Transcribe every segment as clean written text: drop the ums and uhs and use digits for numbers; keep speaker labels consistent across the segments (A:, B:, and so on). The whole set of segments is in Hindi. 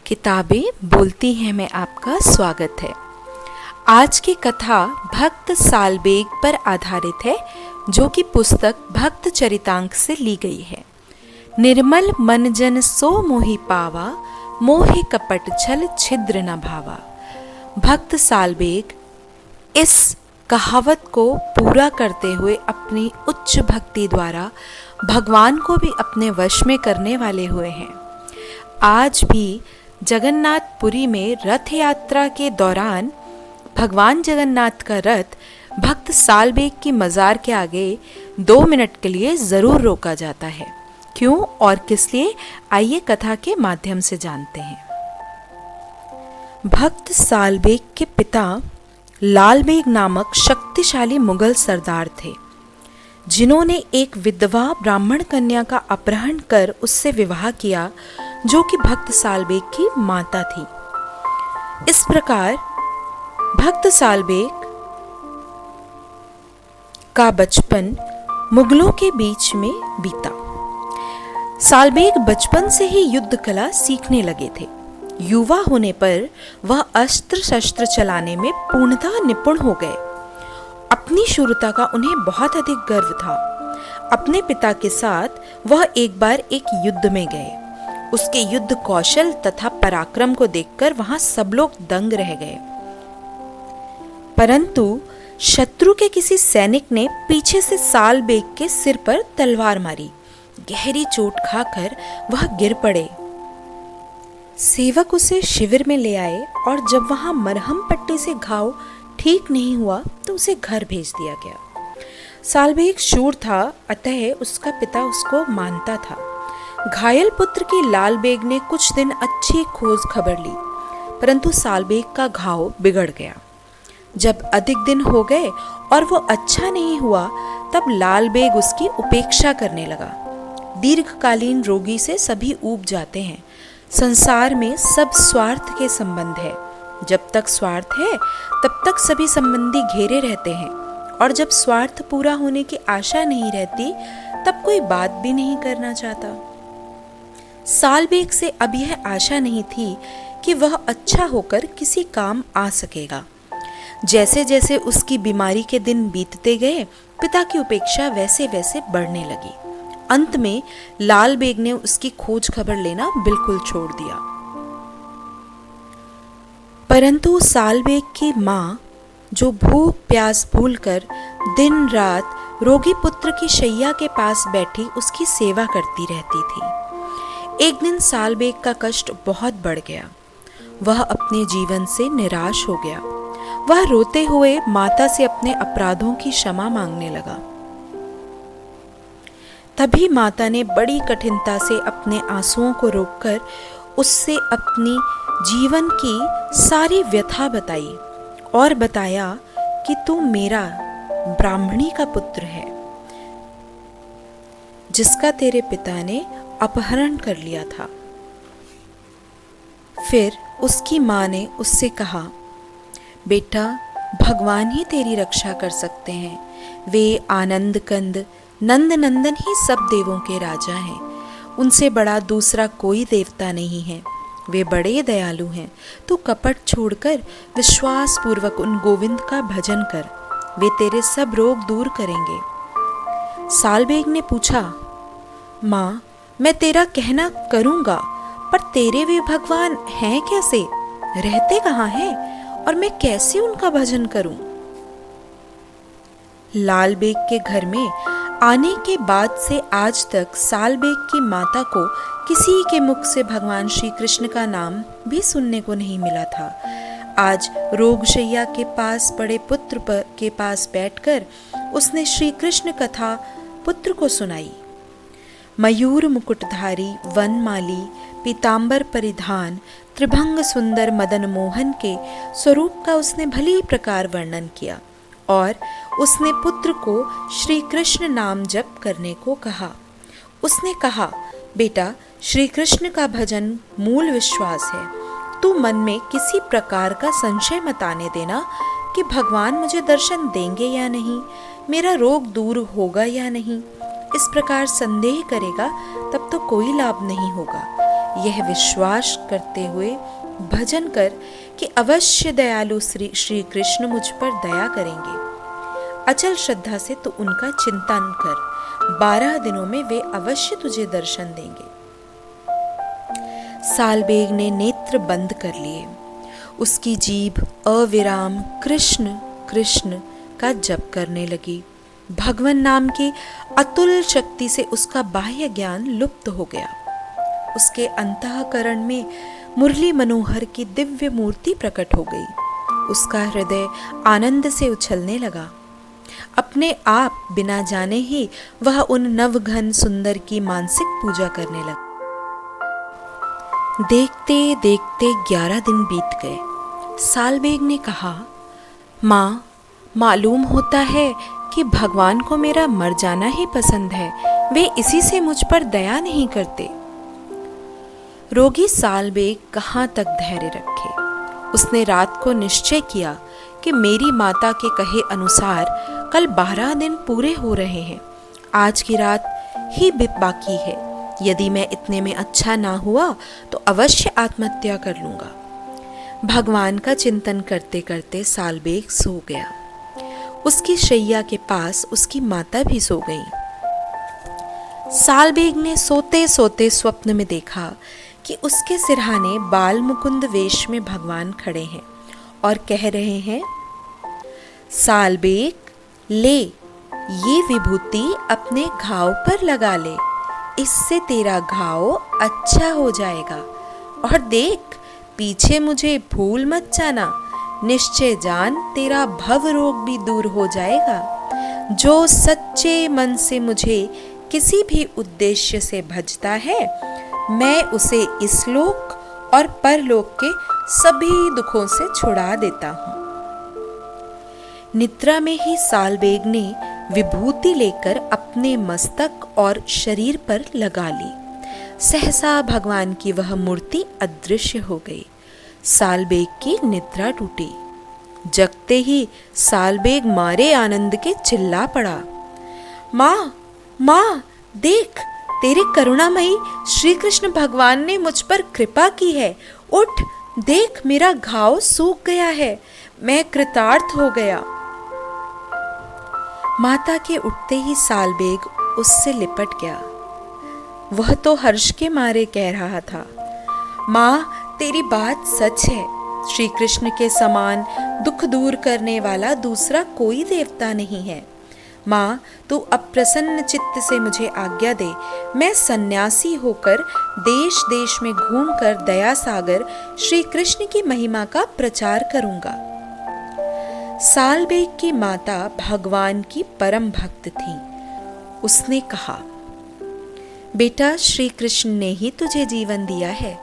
A: किताबें बोलती हैं में आपका स्वागत है। आज की कथा भक्त सालबेग पर आधारित है, जो कि पुस्तक भक्त चरितांक से ली गई है। निर्मल मन जन सो मोहि पावा, मोहि कपट छल छिद्र न भावा। भक्त सालबेग इस कहावत को पूरा करते हुए अपनी उच्च भक्ति द्वारा भगवान को भी अपने वश में करने वाले हुए हैं। आज भी जगन्नाथपुरी में रथ यात्रा के दौरान भगवान जगन्नाथ का रथ भक्त सालबेग की मज़ार के आगे 2 मिनट के लिए ज़रूर रोका जाता है। क्यों और किस लिए, आइए कथा के माध्यम से जानते हैं। भक्त सालबेग के पिता लालबेग नामक शक्तिशाली मुगल सरदार थे, जिन्होंने एक विधवा ब्राह्मण कन्या का अपहरण कर उससे विवाह किया, जो कि भक्त सालबेग की माता थी। इस प्रकार भक्त सालबेग का बचपन मुगलों के बीच में बीता। सालबेग बचपन से ही युद्ध कला सीखने लगे थे। युवा होने पर वह अस्त्र शस्त्र चलाने में पूर्णतः निपुण हो गए। अपनी शूरता का उन्हें बहुत अधिक गर्व था। अपने पिता के साथ वह एक बार एक युद्ध में गए। उसके युद्ध कौशल तथा पराक्रम को देखकर वहां सब लोग दंग रह गए। परंतु शत्रु के किसी सैनिक ने पीछे से सालबेग के सिर पर तलवार मारी। गहरी चोट खाकर वह गिर पड़े। सेवक उसे शिविर में ले आए और जब वहां मरहम पट्टी से घाव ठीक नहीं हुआ तो उसे घर भेज दिया गया। सालबेग शूर था, अतः उसका पिता उसको मानता था। घायल पुत्र की लालबेग ने कुछ दिन अच्छी खोज खबर ली, परंतु सालबेग का घाव बिगड़ गया। जब अधिक दिन हो गए और वो अच्छा नहीं हुआ, तब लालबेग उसकी उपेक्षा करने लगा। दीर्घकालीन रोगी से सभी ऊब जाते हैं। संसार में सब स्वार्थ के संबंध है। जब तक स्वार्थ है तब तक सभी संबंधी घेरे रहते हैं, और जब स्वार्थ पूरा होने की आशा नहीं रहती तब कोई बात भी नहीं करना चाहता। सालबेग से अब यह आशा नहीं थी कि वह अच्छा होकर किसी काम आ सकेगा। जैसे जैसे उसकी बीमारी के दिन बीतते गए, पिता की उपेक्षा वैसे वैसे बढ़ने लगी। अंत में लालबेग ने उसकी खोज खबर लेना बिल्कुल छोड़ दिया। परंतु सालबेग की माँ, जो भूख प्यास भूलकर दिन रात रोगी पुत्र की शैया के पास बैठी उसकी सेवा करती रहती थी। एक दिन सालबेग का कष्ट बहुत बढ़ गया। वह अपने जीवन से निराश हो गया। वह रोते हुए माता से अपने अपराधों की क्षमा मांगने लगा। तभी माता ने बड़ी कठिनता से अपने आंसुओं को रोककर उससे अपनी जीवन की सारी व्यथा बताई और बताया कि तू मेरा ब्राह्मणी का पुत्र है, जिसका तेरे पिता ने अपहरण कर लिया था। फिर उसकी माँ ने उससे कहा, बेटा, भगवान ही तेरी रक्षा कर सकते हैं। वे आनंद कंद नंद नंदन ही सब देवों के राजा हैं। उनसे बड़ा दूसरा कोई देवता नहीं है। वे बड़े दयालु हैं। तू कपट छोड़कर विश्वास पूर्वक उन गोविंद का भजन कर। वे तेरे सब रोग दूर करेंगे। सालबेग ने पूछा, माँ, मैं तेरा कहना करूंगा, पर तेरे वे भगवान हैं कैसे, रहते कहाँ हैं, और मैं कैसे उनका भजन करूं? लालबेग के घर में आने के बाद से आज तक सालबेग की माता को किसी के मुख से भगवान श्री कृष्ण का नाम भी सुनने को नहीं मिला था। आज रोगशैया के पास पड़े पुत्र के पास बैठकर उसने श्री कृष्ण कथा पुत्र को सुनाई। मयूर मुकुटधारी वनमाली पीतांबर परिधान त्रिभंग सुंदर मदन मोहन के स्वरूप का उसने भली प्रकार वर्णन किया, और उसने पुत्र को श्री कृष्ण नाम जप करने को कहा। उसने कहा, बेटा, श्री कृष्ण का भजन मूल विश्वास है। तू मन में किसी प्रकार का संशय मत आने देना कि भगवान मुझे दर्शन देंगे या नहीं, मेरा रोग दूर होगा या नहीं। इस प्रकार संदेह करेगा तब तो कोई लाभ नहीं होगा। यह विश्वास करते हुए भजन कर कि अवश्य दयालु श्री कृष्ण मुझ पर दया करेंगे। अचल श्रद्धा से तू उनका चिंतन कर, 12 दिनों में वे अवश्य तुझे दर्शन देंगे। सालबेग ने नेत्र बंद कर लिए। उसकी जीभ अविराम कृष्ण कृष्ण का जप करने लगी। भगवान नाम की अतुल शक्ति से उसका बाह्य ज्ञान लुप्त हो गया। उसके अंतःकरण में मुरली मनोहर की दिव्य मूर्ति प्रकट हो गई। उसका हृदय आनंद से उछलने लगा। अपने आप बिना जाने ही वह उन नवघन सुंदर की मानसिक पूजा करने लगा। देखते देखते 11 दिन बीत गए। सालबेग ने कहा, माँ, मालूम होता है कि भगवान को मेरा मर जाना ही पसंद है। वे इसी से मुझ पर दया नहीं करते। रोगी सालबेग कहाँ तक धैर्य रखे। उसने रात को निश्चय किया कि मेरी माता के कहे अनुसार कल 12 दिन पूरे हो रहे हैं। आज की रात ही बाकी है। यदि मैं इतने में अच्छा ना हुआ तो अवश्य आत्महत्या कर लूंगा। भगवान का चिंतन करते करते सालबेग सो गया। उसकी शैया के पास उसकी माता भी सो गई। सालबेग ने सोते सोते स्वप्न में देखा कि उसके सिरहाने बाल मुकुंद वेश में भगवान खड़े हैं और कह रहे हैं, सालबेग, ले ये विभूति अपने घाव पर लगा ले, इससे तेरा घाव अच्छा हो जाएगा। और देख, पीछे मुझे भूल मत जाना। निश्चय जान तेरा भव रोग भी दूर हो जाएगा। जो सच्चे मन से मुझे किसी भी उद्देश्य से भजता है, मैं उसे इस लोक और परलोक के सभी दुखों से छुड़ा देता हूँ। निद्रा में ही सालबेग ने विभूति लेकर अपने मस्तक और शरीर पर लगा ली। सहसा भगवान की वह मूर्ति अदृश्य हो गई। सालबेग की निद्रा टूटी। जगते ही सालबेग मारे आनंद के चिल्ला पड़ा, माँ, माँ, देख, तेरे करुणामयी श्री कृष्ण भगवान ने मुझ पर कृपा की है। उठ, देख, मेरा घाव सूख गया है। मैं कृतार्थ हो गया। माता के उठते ही सालबेग उससे लिपट गया। वह तो हर्ष के मारे कह रहा था, माँ, तेरी बात सच है। श्री कृष्ण के समान दुख दूर करने वाला दूसरा कोई देवता नहीं है। माँ, तू अप्रसन्न चित्त से मुझे आज्ञा दे। मैं सन्यासी होकर देश देश में घूमकर दया सागर श्री कृष्ण की महिमा का प्रचार करूंगा। सालबेग की माता भगवान की परम भक्त थी। उसने कहा, बेटा, श्री कृष्ण ने ही तुझे जीवन दिया है।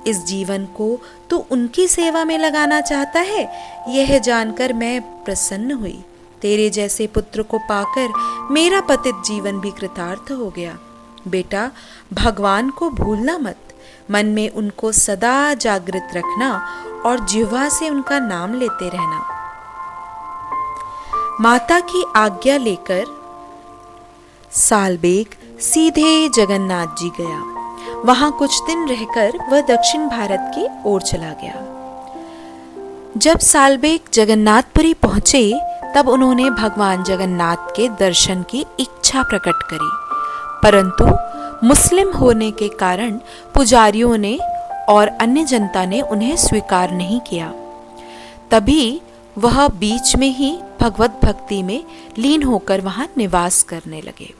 A: इस जीवन को तू उनकी सेवा में लगाना चाहता है, यह जानकर मैं प्रसन्न हुई। तेरे जैसे पुत्र को पाकर मेरा पतित जीवन भी कृतार्थ हो गया। बेटा, भगवान को भूलना मत। मन में उनको सदा जागृत रखना और जिह्वा से उनका नाम लेते रहना। माता की आज्ञा लेकर सालबेग सीधे जगन्नाथ जी गया। वहां कुछ दिन रहकर वह दक्षिण भारत की ओर चला गया। जब सालबेग जगन्नाथपुरी पहुंचे, तब उन्होंने भगवान जगन्नाथ के दर्शन की इच्छा प्रकट करी, परंतु मुस्लिम होने के कारण पुजारियों ने और अन्य जनता ने उन्हें स्वीकार नहीं किया। तभी वह बीच में ही भगवत भक्ति में लीन होकर वहां निवास करने लगे।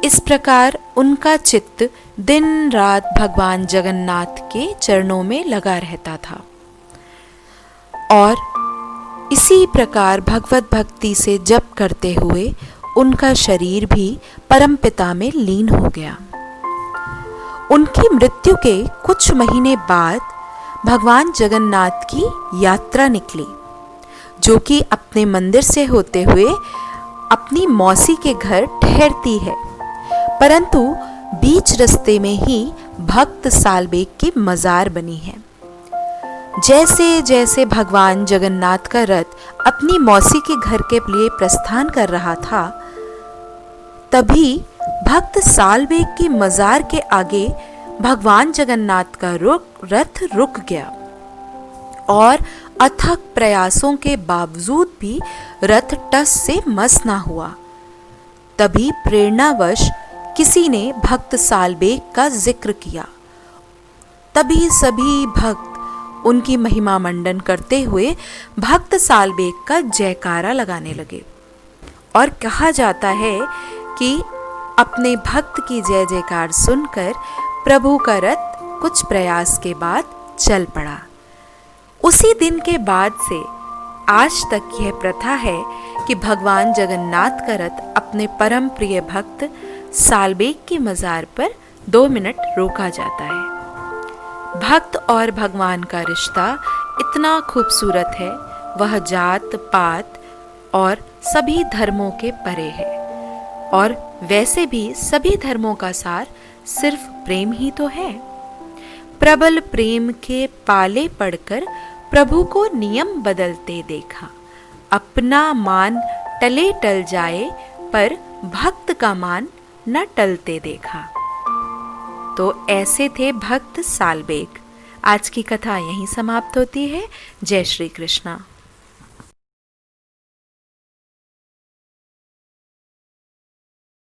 A: इस प्रकार उनका चित्त दिन रात भगवान जगन्नाथ के चरणों में लगा रहता था और इसी प्रकार भगवत भक्ति से जप करते हुए उनका शरीर भी परमपिता में लीन हो गया। उनकी मृत्यु के कुछ महीने बाद भगवान जगन्नाथ की यात्रा निकली, जो कि अपने मंदिर से होते हुए अपनी मौसी के घर ठहरती है, परंतु बीच रास्ते में ही भक्त सालबेग की मजार बनी है। जैसे जैसे भगवान जगन्नाथ का रथ अपनी मौसी के घर के लिए प्रस्थान कर रहा था, तभी भक्त सालबेग की मजार के आगे भगवान जगन्नाथ का रथ रुक गया और अथक प्रयासों के बावजूद भी रथ टस से मस ना हुआ। तभी प्रेरणावश किसी ने भक्त सालबेग का जिक्र किया। तभी सभी भक्त उनकी महिमा मंडन करते हुए भक्त सालबेग का जयकारा लगाने लगे और कहा जाता है कि अपने भक्त की जय जयकार सुनकर प्रभु का रथ कुछ प्रयास के बाद चल पड़ा। उसी दिन के बाद से आज तक यह प्रथा है कि भगवान जगन्नाथ का रथ अपने परम प्रिय भक्त सालबेग की मजार पर 2 मिनट रोका जाता है। भक्त और भगवान का रिश्ता इतना खूबसूरत है, वह जात पात और सभी धर्मों के परे है। और वैसे भी सभी धर्मों का सार सिर्फ प्रेम ही तो है। प्रबल प्रेम के पाले पड़कर प्रभु को नियम बदलते देखा। अपना मान टले टल जाए पर भक्त का मान न टलते देखा। तो ऐसे थे भक्त सालबेग। आज की कथा यहीं समाप्त होती है। जय श्री कृष्णा।